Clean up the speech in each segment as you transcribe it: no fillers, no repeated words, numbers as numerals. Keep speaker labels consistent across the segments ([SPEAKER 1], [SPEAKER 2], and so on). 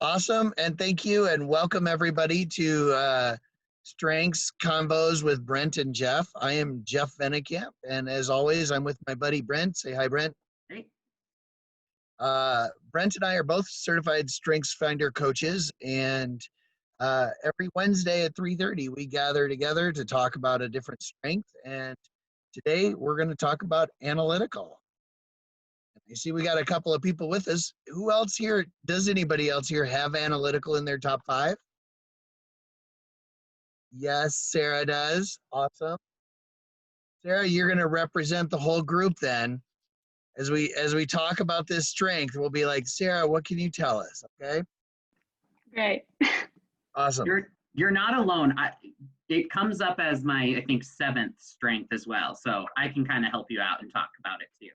[SPEAKER 1] Awesome, and thank you, and welcome everybody to Strengths Convos with Brent and Jeff. I am Jeff Vennekamp, and as always, I'm with my buddy Brent. Say hi, Brent.
[SPEAKER 2] Hey.
[SPEAKER 1] Brent and I are both certified Strengths Finder coaches, and every Wednesday at 3:30, we gather together to talk about a different strength, and today we're going to talk about analytical. You see, we got a couple of people with us. Who else here, does anybody else here have analytical in their top 5? Yes, Sarah does. Awesome. Sarah, you're going to represent the whole group then. As we talk about this strength, we'll be like, Sarah, what can you tell us? Okay.
[SPEAKER 3] Great.
[SPEAKER 1] Awesome.
[SPEAKER 2] You're not alone. It comes up as my, I think, 7th strength as well. So I can kind of help you out and talk about it too.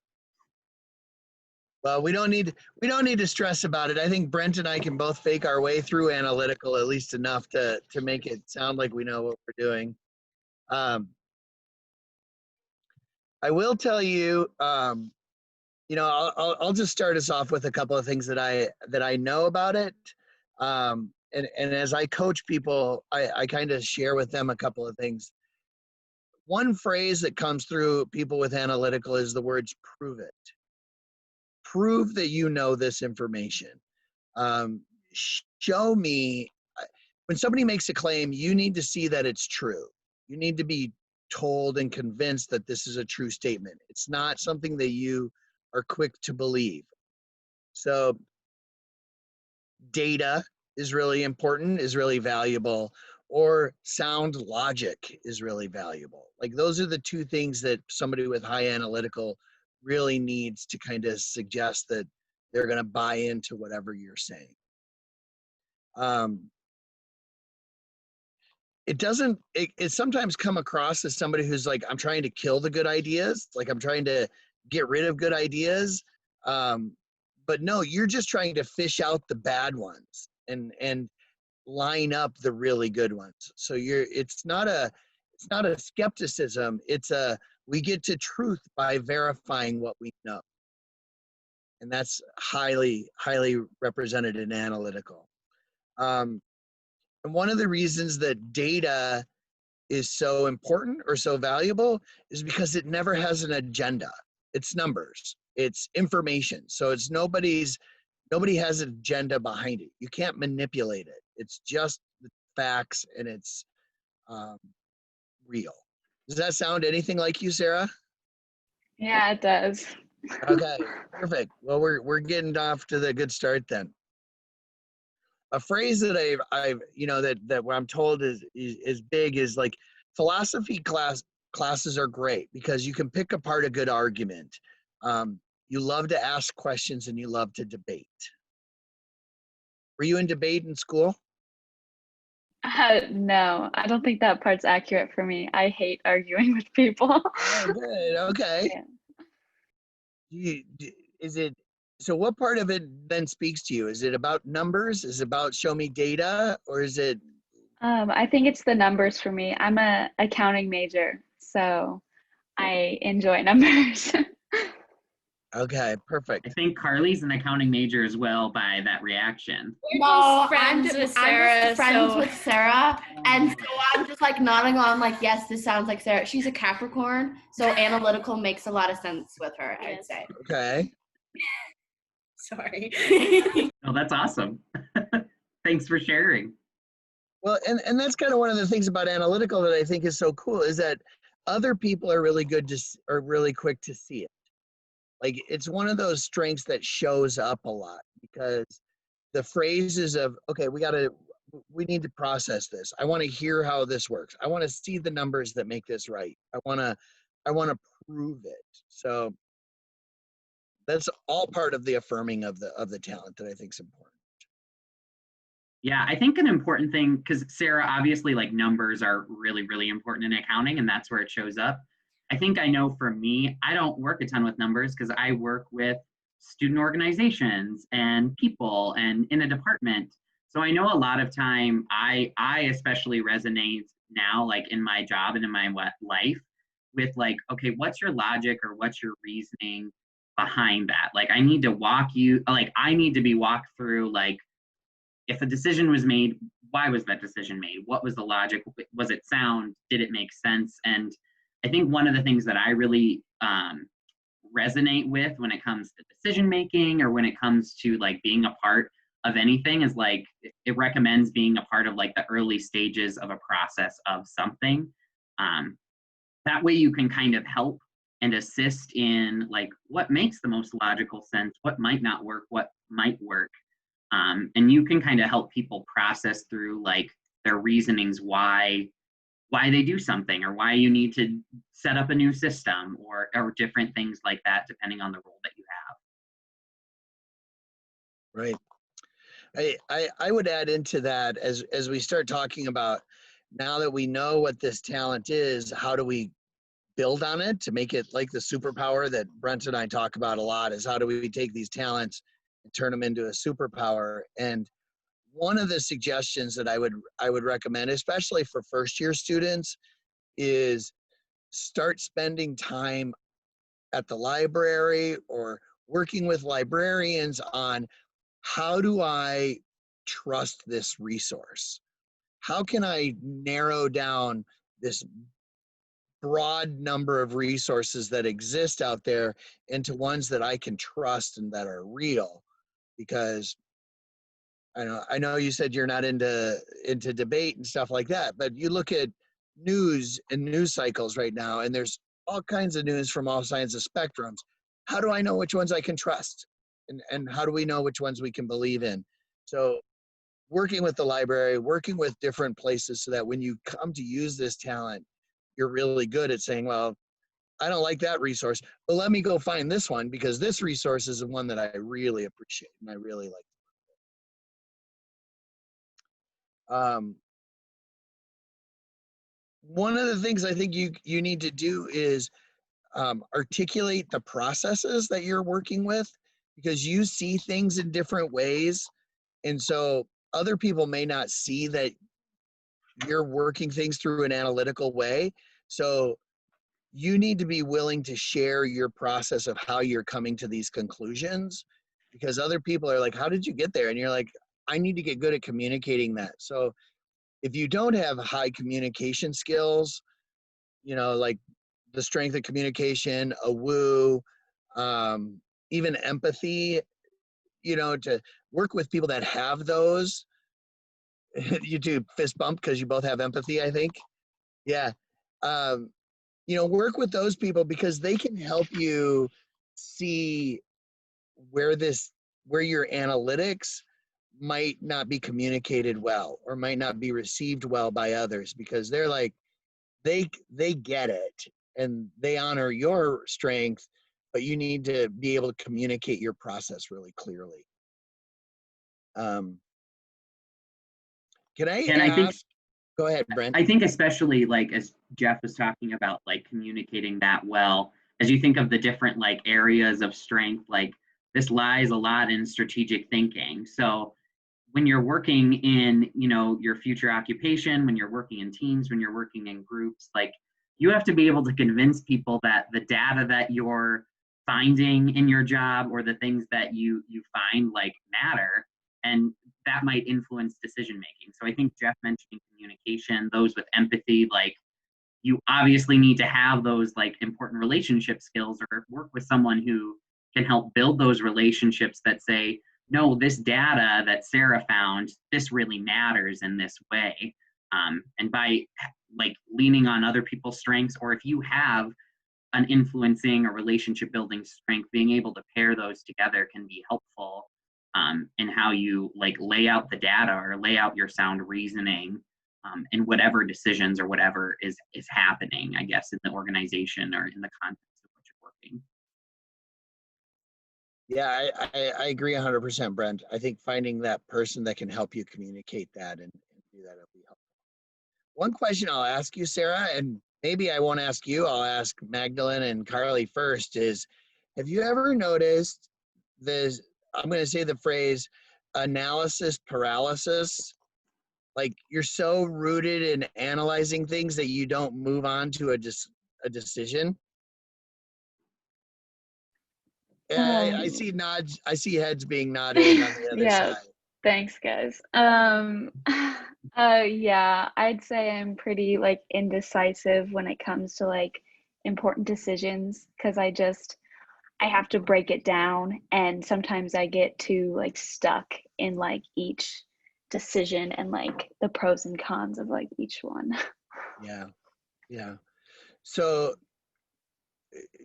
[SPEAKER 1] Well, we don't need to stress about it. I think Brent and I can both fake our way through analytical at least enough to make it sound like we know what we're doing. I will tell you, I'll just start us off with a couple of things that I know about it. And as I coach people, I kind of share with them a couple of things. One phrase that comes through people with analytical is the words "prove it." Prove that you know this information. Show me. When somebody makes a claim, you need to see that it's true. You need to be told and convinced that this is a true statement. It's not something that you are quick to believe. So data is really important, is really valuable, or sound logic is really valuable. Like those are the two things that somebody with high analytical really needs to kind of suggest that they're going to buy into whatever you're saying. It sometimes come across as somebody who's like, I'm trying to kill the good ideas. Like I'm trying to get rid of good ideas. But no, you're just trying to fish out the bad ones and line up the really good ones. So it's not a skepticism. It's we get to truth by verifying what we know. And that's highly, highly represented in analytical. And one of the reasons that data is so important or so valuable is because it never has an agenda. It's numbers, it's information. So it's nobody has an agenda behind it. You can't manipulate it. It's just the facts and it's real. Does that sound anything like you, Sarah?
[SPEAKER 3] Yeah, it does.
[SPEAKER 1] Okay, perfect. Well, we're getting off to the good start then. A phrase that I've that what I'm told is big is like philosophy classes are great because you can pick apart a good argument. You love to ask questions and you love to debate. Were you in debate in school?
[SPEAKER 3] No, I don't think that part's accurate for me. I hate arguing with people.
[SPEAKER 1] Oh, good. Okay. Yeah. So what part of it then speaks to you? Is it about numbers? Is it about show me data? Or is it?
[SPEAKER 3] I think it's the numbers for me. I'm an accounting major, so I enjoy numbers.
[SPEAKER 1] Okay, perfect.
[SPEAKER 2] I think Carly's an accounting major as well by that reaction.
[SPEAKER 4] No, I'm just friends with Sarah, and so I'm just like nodding on like, yes, this sounds like Sarah. She's a Capricorn, so analytical makes a lot of sense with her, I'd say.
[SPEAKER 1] Okay.
[SPEAKER 4] Sorry.
[SPEAKER 2] Oh, that's awesome. Thanks for sharing.
[SPEAKER 1] Well, and that's kind of one of the things about analytical that I think is so cool is that other people are really really quick to see it. Like it's one of those strengths that shows up a lot because the phrases of, okay, we need to process this. I want to hear how this works. I want to see the numbers that make this right. I want to prove it. So that's all part of the affirming of the talent that I think is important.
[SPEAKER 2] Yeah, I think an important thing, because Sarah, obviously like numbers are really, really important in accounting and that's where it shows up. I think I know for me, I don't work a ton with numbers because I work with student organizations and people and in a department. So I know a lot of time I especially resonate now, like in my job and in my life with like, okay, what's your logic or what's your reasoning behind that? Like I need to be walked through like if a decision was made, why was that decision made? What was the logic? Was it sound? Did it make sense? And I think one of the things that I really resonate with when it comes to decision making, or when it comes to like being a part of anything, is like it recommends being a part of like the early stages of a process of something. That way you can kind of help and assist in like what makes the most logical sense, what might not work, what might work. And you can kind of help people process through like their reasonings why they do something, or why you need to set up a new system, or different things like that, depending on the role that you have.
[SPEAKER 1] Right. I would add into that, as we start talking about, now that we know what this talent is, how do we build on it to make it like the superpower that Brent and I talk about a lot? Is how do we take these talents and turn them into a superpower? And one of the suggestions that I would recommend, especially for first-year students, is start spending time at the library or working with librarians on, how do I trust this resource? How can I narrow down this broad number of resources that exist out there into ones that I can trust and that are real? Because I know you said you're not into debate and stuff like that, but you look at news and news cycles right now, and there's all kinds of news from all sides of spectrums. How do I know which ones I can trust? And how do we know which ones we can believe in? So working with the library, working with different places, so that when you come to use this talent, you're really good at saying, well, I don't like that resource, but let me go find this one, because this resource is the one that I really appreciate and I really like. One of the things I think you need to do is articulate the processes that you're working with, because you see things in different ways. And so other people may not see that you're working things through an analytical way. So you need to be willing to share your process of how you're coming to these conclusions, because other people are like, how did you get there? And you're like, I need to get good at communicating that. So if you don't have high communication skills, like the strength of communication, a woo, even empathy, to work with people that have those. You do fist bump because you both have empathy, I think. Yeah. Work with those people, because they can help you see where your analytics might not be communicated well, or might not be received well by others, because they're like, they get it and they honor your strength, but you need to be able to communicate your process really clearly. Can I ask? Go ahead, Brent.
[SPEAKER 2] I think especially like as Jeff was talking about, like communicating that well, as you think of the different like areas of strength, like this lies a lot in strategic thinking. So when you're working in, your future occupation, when you're working in teams, when you're working in groups, like you have to be able to convince people that the data that you're finding in your job, or the things that you find like matter, and that might influence decision making. So I think Jeff mentioning communication, those with empathy, like you obviously need to have those like important relationship skills, or work with someone who can help build those relationships that say, no, this data that Sarah found, this really matters in this way. And by like leaning on other people's strengths, or if you have an influencing or relationship building strength, being able to pair those together can be helpful in how you like lay out the data, or lay out your sound reasoning in whatever decisions or whatever is happening, I guess, in the organization or in the context of what you're working.
[SPEAKER 1] Yeah, I agree 100%, Brent. I think finding that person that can help you communicate that and do that will be helpful. One question I'll ask you, Sarah, and maybe I won't ask you, I'll ask Magdalene and Carly first, is have you ever noticed this, I'm going to say the phrase, analysis paralysis? Like you're so rooted in analyzing things that you don't move on to a decision? I see nods. I see heads being nodded on the other side.
[SPEAKER 3] Thanks, guys. Yeah, I'd say I'm pretty like indecisive when it comes to like important decisions because I have to break it down, and sometimes I get too like stuck in like each decision and like the pros and cons of like each one.
[SPEAKER 1] Yeah, yeah. So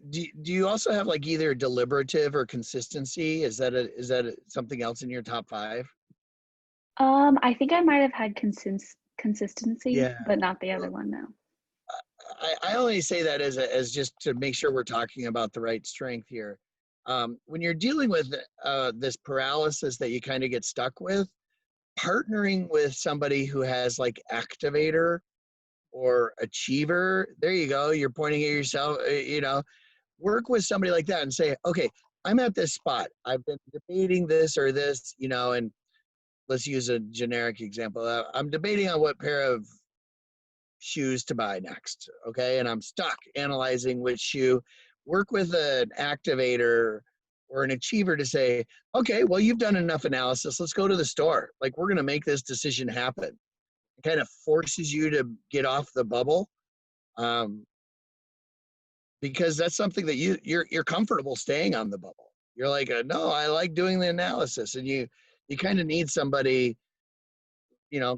[SPEAKER 1] do you also have like either deliberative or consistency? Is that something else in your top 5?
[SPEAKER 3] I think I might have had consistency,
[SPEAKER 1] Yeah.
[SPEAKER 3] but not the other one, no.
[SPEAKER 1] I only say that as just to make sure we're talking about the right strength here. When you're dealing with this paralysis that you kind of get stuck with, partnering with somebody who has like activator or achiever, there you go. You're pointing at yourself, work with somebody like that and say, okay, I'm at this spot. I've been debating this or this, and let's use a generic example. I'm debating on what pair of shoes to buy next. Okay. And I'm stuck analyzing which shoe. Work with an activator or an achiever to say, okay, well, you've done enough analysis. Let's go to the store. Like, we're going to make this decision happen. It kind of forces you to get off the bubble. Because that's something that you're comfortable staying on the bubble. You're like, no, I like doing the analysis. And you kind of need somebody,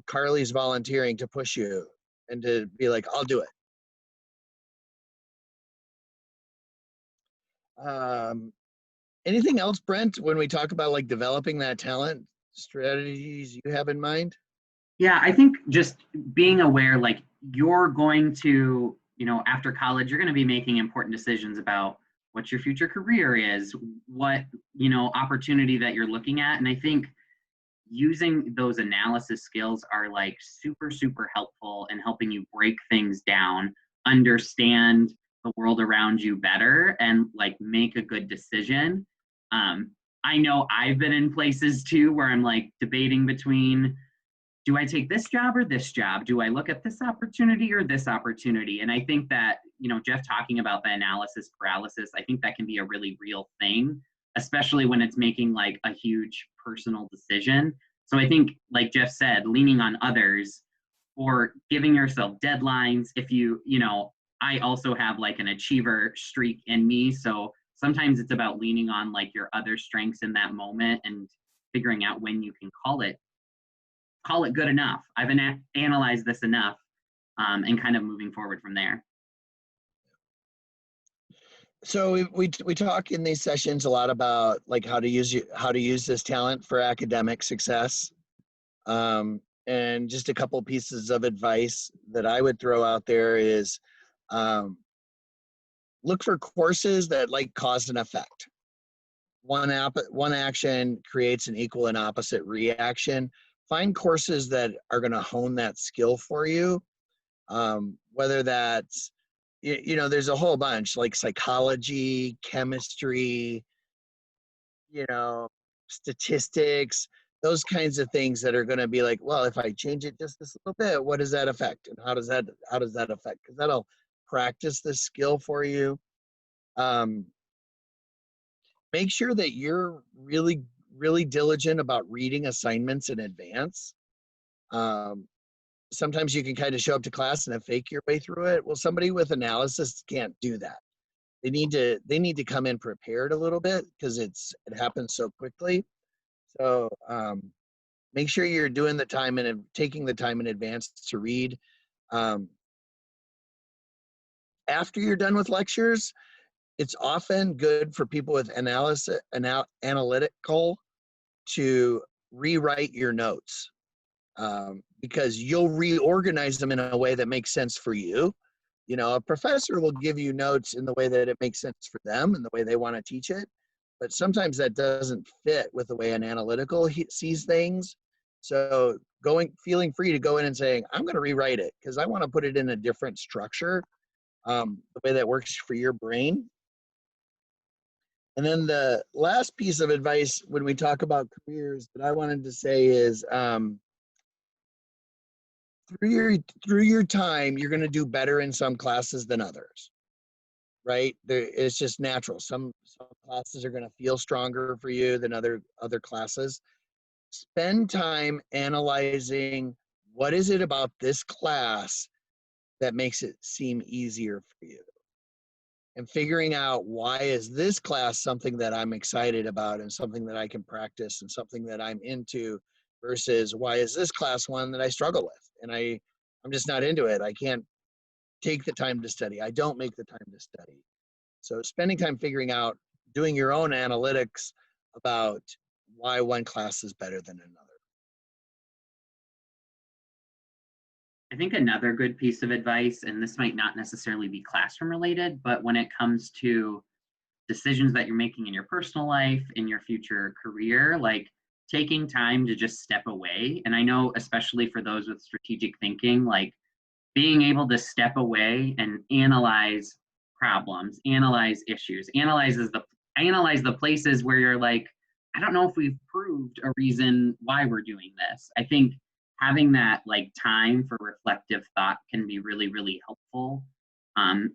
[SPEAKER 1] Carly's volunteering to push you and to be like, I'll do it. Anything else, Brent, when we talk about like developing that talent, strategies you have in mind?
[SPEAKER 2] Yeah, I think just being aware, like you're going to, after college, you're going to be making important decisions about what your future career is, what, opportunity that you're looking at. And I think using those analysis skills are like super, super helpful in helping you break things down, understand the world around you better, and like make a good decision. I know I've been in places too where I'm like debating between, do I take this job or this job? Do I look at this opportunity or this opportunity? And I think that, Jeff talking about the analysis paralysis, I think that can be a really real thing, especially when it's making like a huge personal decision. So I think, like Jeff said, leaning on others or giving yourself deadlines. If I also have like an achiever streak in me. So sometimes it's about leaning on like your other strengths in that moment and figuring out when you can call it good enough. I've analyzed this enough, and kind of moving forward from there.
[SPEAKER 1] So we talk in these sessions a lot about like how to use this talent for academic success. And just a couple pieces of advice that I would throw out there is look for courses that like cause and effect. One action creates an equal and opposite reaction. Find courses that are going to hone that skill for you. Whether that's, there's a whole bunch like psychology, chemistry, statistics, those kinds of things that are going to be like, well, if I change it just this little bit, what does that affect? And how does that affect? Because that'll practice the skill for you. Make sure that you're really, really diligent about reading assignments in advance. Sometimes you can kind of show up to class and fake your way through it. Well, somebody with analysis can't do that. They need to come in prepared a little bit because it happens so quickly. So make sure you're doing the time and taking the time in advance to read. After you're done with lectures, it's often good for people with analytical to rewrite your notes, because you'll reorganize them in a way that makes sense for you. A professor will give you notes in the way that it makes sense for them and the way they want to teach it. But sometimes that doesn't fit with the way an analytical sees things. So feeling free to go in and saying, I'm going to rewrite it because I want to put it in a different structure, the way that works for your brain. And then the last piece of advice when we talk about careers that I wanted to say is, through your time, you're going to do better in some classes than others, right? It's just natural. Some classes are going to feel stronger for you than other classes. spend time analyzing what is it about this class that makes it seem easier for you, and figuring out why is this class something that I'm excited about and something that I can practice and something that I'm into, versus why is this class one that I struggle with and I'm just not into it. I can't take the time to study. I don't make the time to study. So spending time figuring out, doing your own analytics about why one class is better than another.
[SPEAKER 2] I think another good piece of advice, and this might not necessarily be classroom related, but when it comes to decisions that you're making in your personal life, in your future career, like taking time to just step away. And I know, especially for those with strategic thinking, like being able to step away and analyze problems, analyze issues, analyze the places where you're like, I don't know if we've proved a reason why we're doing this. I think having that like time for reflective thought can be really, really helpful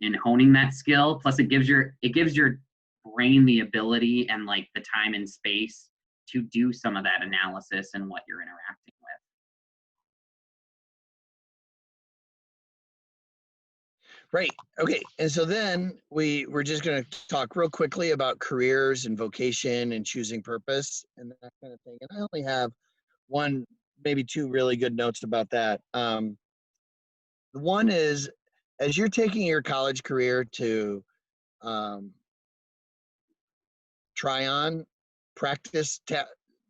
[SPEAKER 2] in honing that skill. Plus it gives your brain the ability and like the time and space to do some of that analysis and what you're interacting with.
[SPEAKER 1] Right. Okay. And so then we're just going to talk real quickly about careers and vocation and choosing purpose and that kind of thing. And I only have one, maybe two really good notes about that. One is, as you're taking your college career to try on, practice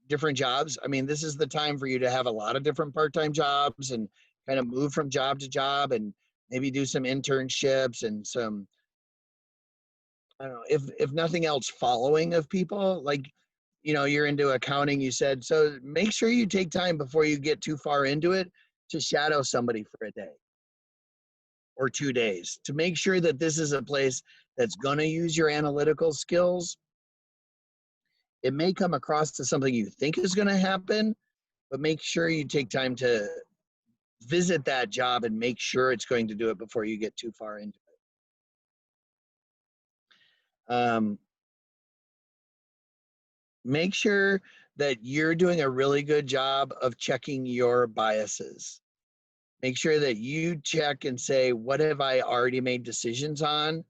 [SPEAKER 1] different jobs. I mean, this is the time for you to have a lot of different part-time jobs and kind of move from job to job and maybe do some internships and some, I don't know, if nothing else, following of people. Like, you know, you're into accounting, you said, so make sure you take time before you get too far into it to shadow somebody for a day or 2 days to make sure that this is a place that's going to use your analytical skills. It may come across to something you think is going to happen, but make sure you take time to visit that job and make sure it's going to do it before you get too far into it. Make sure that you're doing a really good job of checking your biases. Make sure that you check and say, what have I already made decisions on,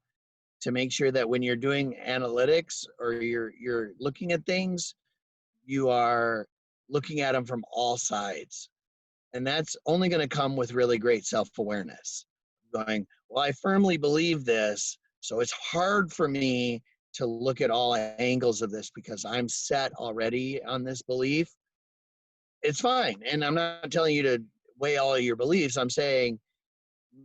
[SPEAKER 1] to make sure that when you're doing analytics or you're looking at things, you are looking at them from all sides. And that's only going to come with really great self-awareness. Going, well, I firmly believe this, so it's hard for me to look at all angles of this because I'm set already on this belief. It's fine. And I'm not telling you to weigh all of your beliefs. I'm saying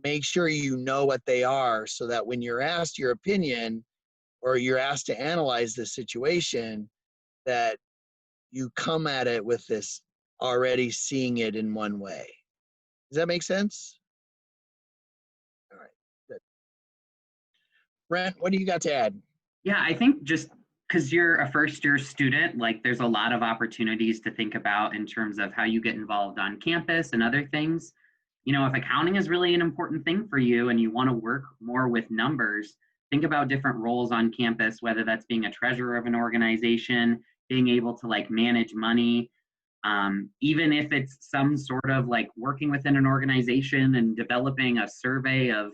[SPEAKER 1] make sure you know what they are so that when you're asked your opinion or you're asked to analyze the situation, that you come at it with this already seeing it in one way. Does that make sense? All right, good. Brent, what do you got to add?
[SPEAKER 2] Yeah, I think just because you're a first-year student, like there's a lot of opportunities to think about in terms of how you get involved on campus and other things. You know, if accounting is really an important thing for you and you want to work more with numbers, think about different roles on campus, whether that's being a treasurer of an organization, being able to like manage money, even if it's some sort of like working within an organization and developing a survey of,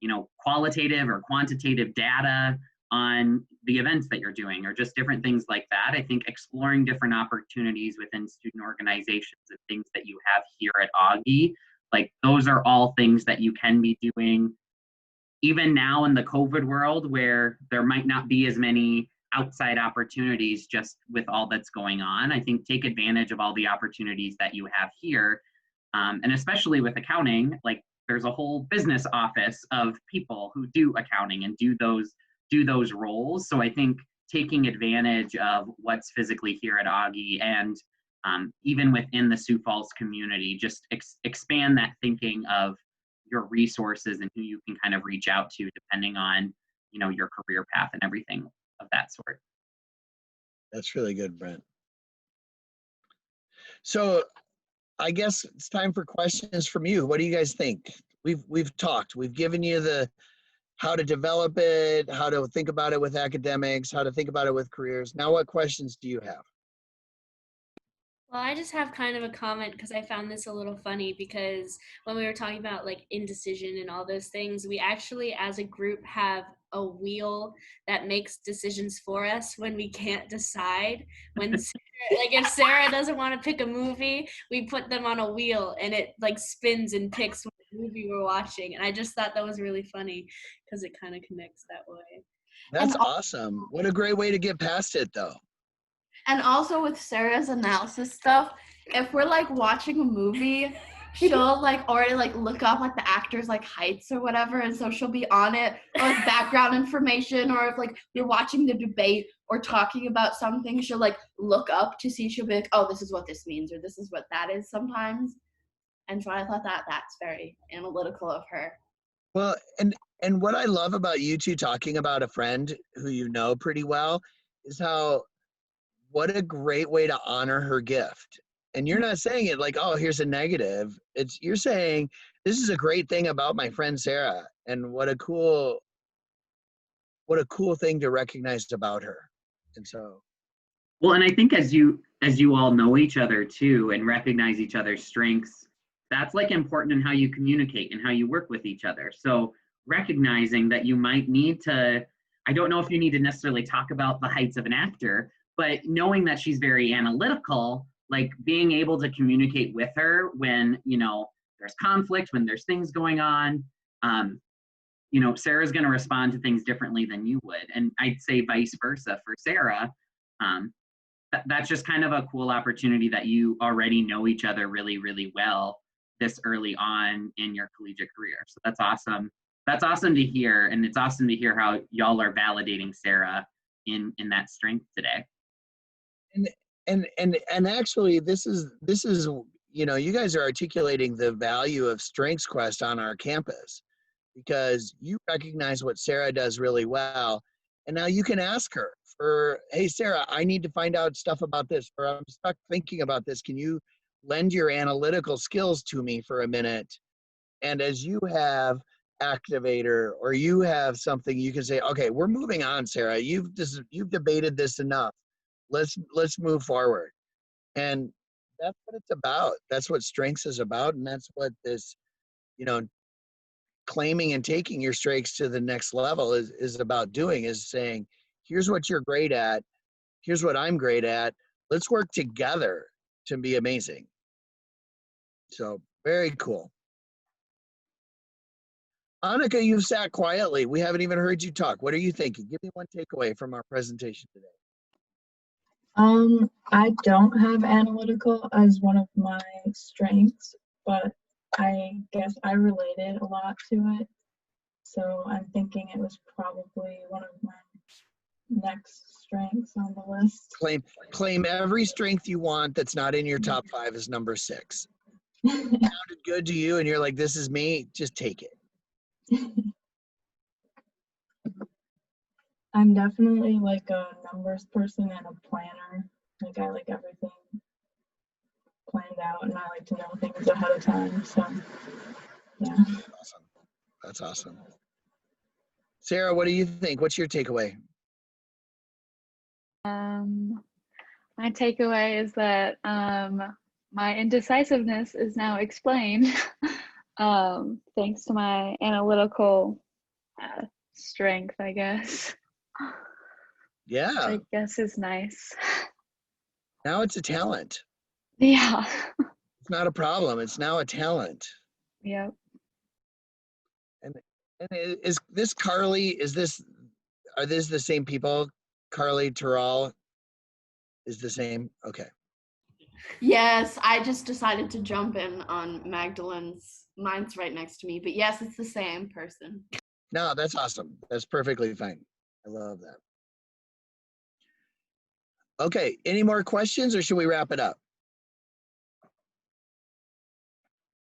[SPEAKER 2] you know, qualitative or quantitative data on the events that you're doing or just different things like that. I think exploring different opportunities within student organizations and things that you have here at Augie, like those are all things that you can be doing even now in the COVID world where there might not be as many outside opportunities just with all that's going on. I think take advantage of all the opportunities that you have here. And especially with accounting, like there's a whole business office of people who do accounting and do those roles. So I think taking advantage of what's physically here at Augie and even within the Sioux Falls community, just expand that thinking of your resources and who you can kind of reach out to depending on, you know, your career path and everything of that sort.
[SPEAKER 1] That's really good, Brent. So I guess it's time for questions from you. What do you guys think? We've talked. We've given you the how to develop it, how to think about it with academics, how to think about it with careers. Now, what questions do you have?
[SPEAKER 5] Well, I just have kind of a comment because I found this a little funny because when we were talking about like indecision and all those things, we actually as a group have a wheel that makes decisions for us when we can't decide. When like if Sarah doesn't want to pick a movie, we put them on a wheel and it like spins and picks what movie we're watching. And I just thought that was really funny because it kind of connects that way.
[SPEAKER 1] That's awesome. What a great way to get past it, though.
[SPEAKER 4] And also with Sarah's analysis stuff, if we're like watching a movie, she'll like already like look up like the actors' like heights or whatever, and so she'll be on it, or like background information, or if like we're watching the debate or talking about something, she'll like look up to see, she'll be like, oh, this is what this means, or this is what that is sometimes. And so I thought that that's very analytical of her.
[SPEAKER 1] Well, and what I love about you two talking about a friend who you know pretty well is how, what a great way to honor her gift. And you're not saying it like, oh, here's a negative. You're saying this is a great thing about my friend Sarah, and what a cool thing to recognize about her. And so,
[SPEAKER 2] well, and I think as you all know each other too and recognize each other's strengths, that's like important in how you communicate and how you work with each other. So recognizing that you might need to, I don't know if you need to necessarily talk about the heights of an actor, but knowing that she's very analytical, like being able to communicate with her when, you know, there's conflict, when there's things going on, you know, Sarah's going to respond to things differently than you would. And I'd say vice versa for Sarah. That's just kind of a cool opportunity that you already know each other really, really well this early on in your collegiate career. So that's awesome. That's awesome to hear. And it's awesome to hear how y'all are validating Sarah in that strength today.
[SPEAKER 1] And actually this is, you know, you guys are articulating the value of Strengths Quest on our campus, because you recognize what Sarah does really well. And now you can ask her for, hey, Sarah, I need to find out stuff about this, or I'm stuck thinking about this. Can you lend your analytical skills to me for a minute? And as you have activator, or you have something, you can say, okay, we're moving on, Sarah. You've debated this enough. Let's move forward. And that's what it's about. That's what Strengths is about. And that's what this, you know, claiming and taking your strengths to the next level is about doing, is saying, here's what you're great at. Here's what I'm great at. Let's work together to be amazing. So very cool. Annika, you've sat quietly. We haven't even heard you talk. What are you thinking? Give me one takeaway from our presentation today.
[SPEAKER 6] I don't have analytical as one of my strengths, but I guess I related a lot to it. So I'm thinking it was probably one of my next strengths on the list.
[SPEAKER 1] Claim every strength you want that's not in your top 5 as number 6. It sounded good to you and you're like, this is me, just take it.
[SPEAKER 6] I'm definitely like a numbers person and a planner. Like I like everything planned out, and I like to know things ahead of time. So yeah.
[SPEAKER 1] Awesome. That's awesome. Sarah, what do you think? What's your takeaway?
[SPEAKER 3] My takeaway is that my indecisiveness is now explained thanks to my analytical strength, I guess.
[SPEAKER 1] Yeah.
[SPEAKER 3] I guess is nice.
[SPEAKER 1] Now it's a talent.
[SPEAKER 3] Yeah.
[SPEAKER 1] It's not a problem. It's now a talent.
[SPEAKER 3] Yep.
[SPEAKER 1] And is this Carly? Are these the same people? Carly Terrell is the same? Okay.
[SPEAKER 4] Yes, I just decided to jump in on Magdalene's. Mine's right next to me, but yes, it's the same person.
[SPEAKER 1] No, that's awesome. That's perfectly fine. I love that. Okay, any more questions or should we wrap it up?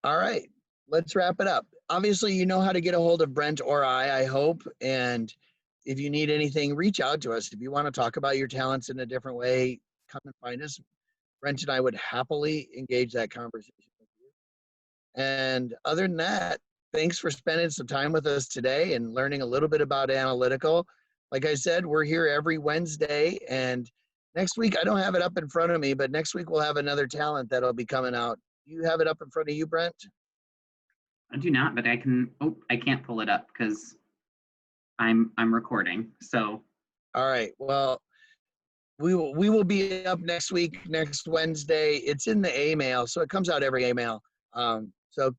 [SPEAKER 1] All right, let's wrap it up. Obviously, you know how to get a hold of Brent or I hope. And if you need anything, reach out to us. If you want to talk about your talents in a different way, come and find us. Brent and I would happily engage that conversation with you. And other than that, thanks for spending some time with us today and learning a little bit about analytical. Like I said, we're here every Wednesday, and Next week, I don't have it up in front of me, but next week we'll have another talent that'll be coming out. You have it up in front of you, Brent?
[SPEAKER 2] I do not, but I can. Oh, I can't pull it up because I'm recording. So.
[SPEAKER 1] All right. Well, we will be up next week, next Wednesday. It's in the A-mail, so it comes out every A-mail. So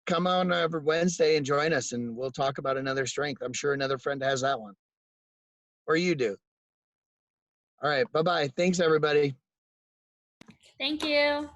[SPEAKER 1] come on every Wednesday and join us, and we'll talk about another strength. I'm sure another friend has that one, or you do. All right. Bye-bye. Thanks, everybody.
[SPEAKER 5] Thank you.